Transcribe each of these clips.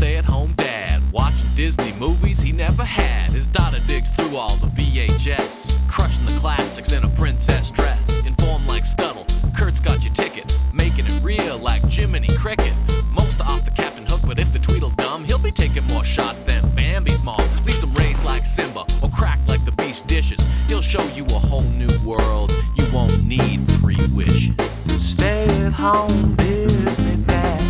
stay-at-home dad, watching Disney movies he never had. His daughter digs through all the VHS, crushing the classics in a princess dress. Informed like Scuttle, Kurt's got your ticket, making it real like Jiminy Cricket. Most are off the Captain Hook, but if the Tweedledum, he'll be taking more shots than Bambi's mom. Leaves him raised like Simba, or cracked like the beach dishes. He'll show you a whole new world, you won't need pre-wishes. Stay-at-home Disney dad.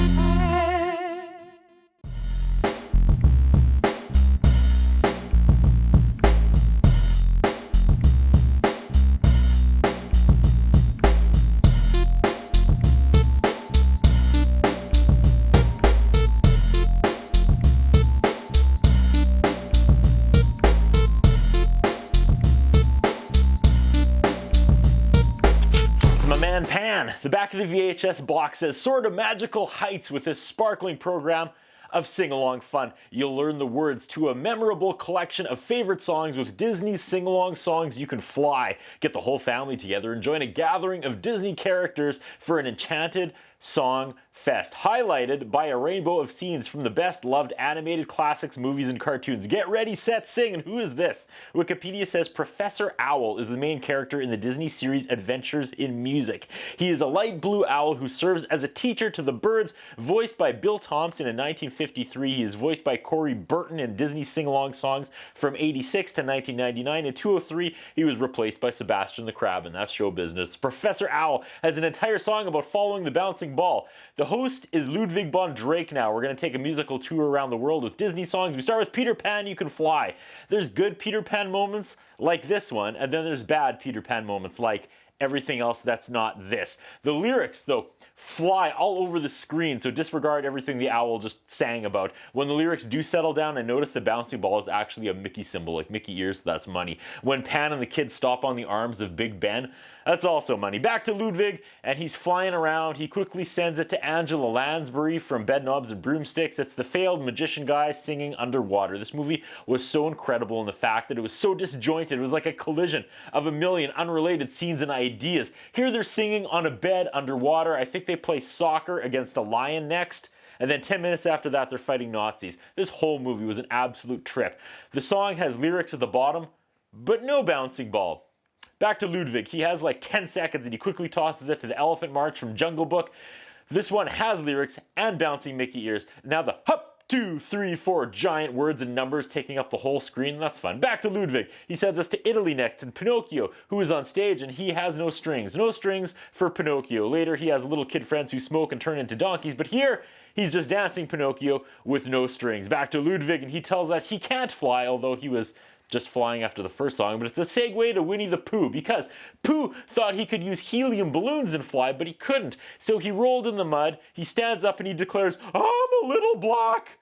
The back of the VHS box says, "Soar to magical heights with this sparkling program of sing-along fun. You'll learn the words to a memorable collection of favorite songs with Disney's sing-along songs you can fly. Get the whole family together and join a gathering of Disney characters for an enchanted song fest, highlighted by a rainbow of scenes from the best-loved animated classics, movies, and cartoons. Get ready, set, sing." And who is this? Wikipedia says Professor Owl is the main character in the Disney series Adventures in Music. He is a light blue owl who serves as a teacher to the birds, voiced by Bill Thompson in 1953. He is voiced by Corey Burton in Disney sing-along songs from 86 to 1999. In 2003, he was replaced by Sebastian the Crab, and that's show business. Professor Owl has an entire song about following the bouncing ball. The host is Ludwig von Drake now. We're going to take a musical tour around the world with Disney songs. We start with Peter Pan, You Can Fly. There's good Peter Pan moments like this one, and then there's bad Peter Pan moments like everything else that's not this. The lyrics, though, fly all over the screen, so disregard everything the owl just sang about. When the lyrics do settle down, I notice the bouncing ball is actually a Mickey symbol, like Mickey ears, so that's money. When Pan and the kids stop on the arms of Big Ben, that's also money. Back to Ludwig, and he's flying around. He quickly sends it to Angela Lansbury from Bedknobs and Broomsticks. It's the failed magician guy singing underwater. This movie was so incredible in the fact that it was so disjointed. It was like a collision of a million unrelated scenes and ideas. Here they're singing on a bed underwater. I think they play soccer against a lion next. And then 10 minutes after that, they're fighting Nazis. This whole movie was an absolute trip. The song has lyrics at the bottom, but no bouncing ball. Back to Ludwig. He has like 10 seconds and he quickly tosses it to the Elephant March from Jungle Book. This one has lyrics and bouncing Mickey ears. Now the hup, 2, 3, 4 giant words and numbers taking up the whole screen. That's fun. Back to Ludwig. He sends us to Italy next and Pinocchio, who is on stage and he has no strings. No strings for Pinocchio. Later he has little kid friends who smoke and turn into donkeys, but here he's just dancing Pinocchio with no strings. Back to Ludwig, and he tells us he can't fly, although he was just flying after the first song, but it's a segue to Winnie the Pooh, because Pooh thought he could use helium balloons and fly, but he couldn't. So he rolled in the mud, he stands up and he declares, "I'm a little black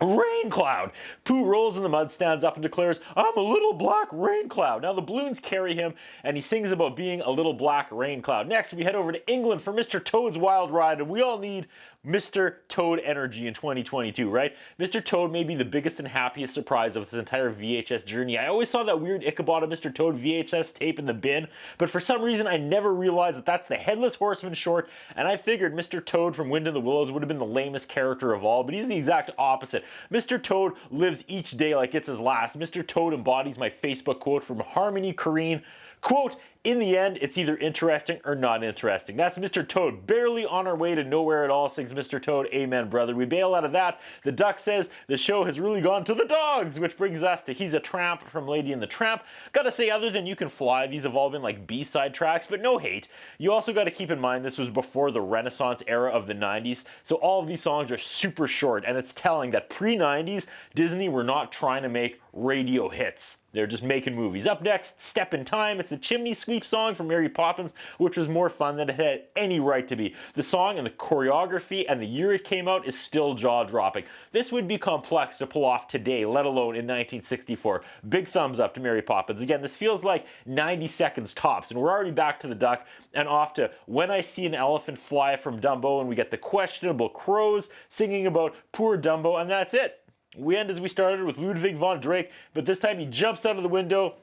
rain cloud." Pooh rolls in the mud, stands up and declares, "I'm a little black rain cloud." Now the balloons carry him and he sings about being a little black rain cloud. Next we head over to England for Mr. Toad's Wild Ride, and we all need Mr. Toad energy in 2022, right? Mr. Toad may be the biggest and happiest surprise of this entire VHS journey. I always saw that weird Ichabod of Mr. Toad VHS tape in the bin, but for some reason I never realized that that's the Headless Horseman short, and I figured Mr. Toad from Wind in the Willows would have been the lamest character of all, but he's the exact opposite. Mr. Toad lives each day like it's his last. Mr. Toad embodies my Facebook quote from Harmony Korine. Quote, "In the end, it's either interesting or not interesting." That's Mr. Toad. Barely on our way to nowhere at all, sings Mr. Toad. Amen, brother. We bail out of that. The duck says the show has really gone to the dogs, which brings us to He's a Tramp from Lady and the Tramp. Gotta say, other than You Can Fly, these have all been like B-side tracks, but no hate. You also gotta keep in mind this was before the Renaissance era of the 90s, so all of these songs are super short, and it's telling that pre-90s, Disney were not trying to make radio hits. They're just making movies. Up next, Step in Time. It's the Chimney Sweep song from Mary Poppins, which was more fun than it had any right to be. The song and the choreography and the year it came out is still jaw-dropping. This would be complex to pull off today, let alone in 1964. Big thumbs up to Mary Poppins. Again, this feels like 90 seconds tops, and we're already back to the duck and off to When I See an Elephant Fly from Dumbo, and we get the questionable crows singing about poor Dumbo, and that's it. We end as we started with Ludwig von Drake, but this time he jumps out of the window,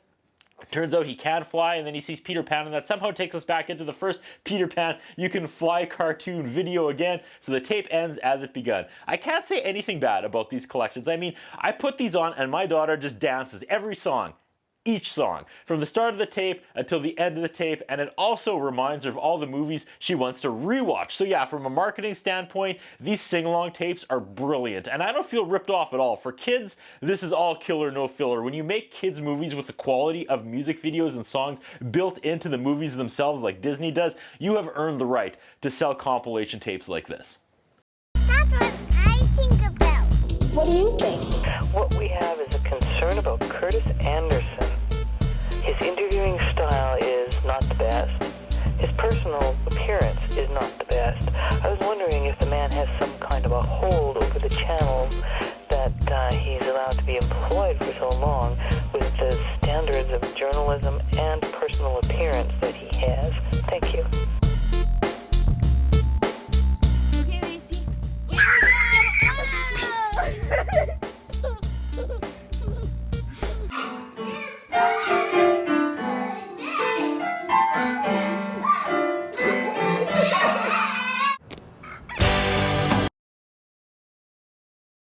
Turns out he can fly, and then he sees Peter Pan, and that somehow takes us back into the first Peter Pan You Can Fly cartoon video again, so the tape ends as it begun. I can't say anything bad about these collections. I mean, I put these on and my daughter just dances every song. Each song, from the start of the tape until the end of the tape, and it also reminds her of all the movies she wants to rewatch. So yeah, from a marketing standpoint, these sing-along tapes are brilliant, and I don't feel ripped off at all. For kids, this is all killer, no filler. When you make kids movies with the quality of music videos and songs built into the movies themselves like Disney does, you have earned the right to sell compilation tapes like this. That's what I think about. What do you think? What we have is a concern about Curtis Anderson. His interviewing style is not the best. His personal appearance is not the best. I was wondering if the man has some kind of a hold over the channel that he's allowed to be employed for so long with the standards of journalism and personal appearance that he has.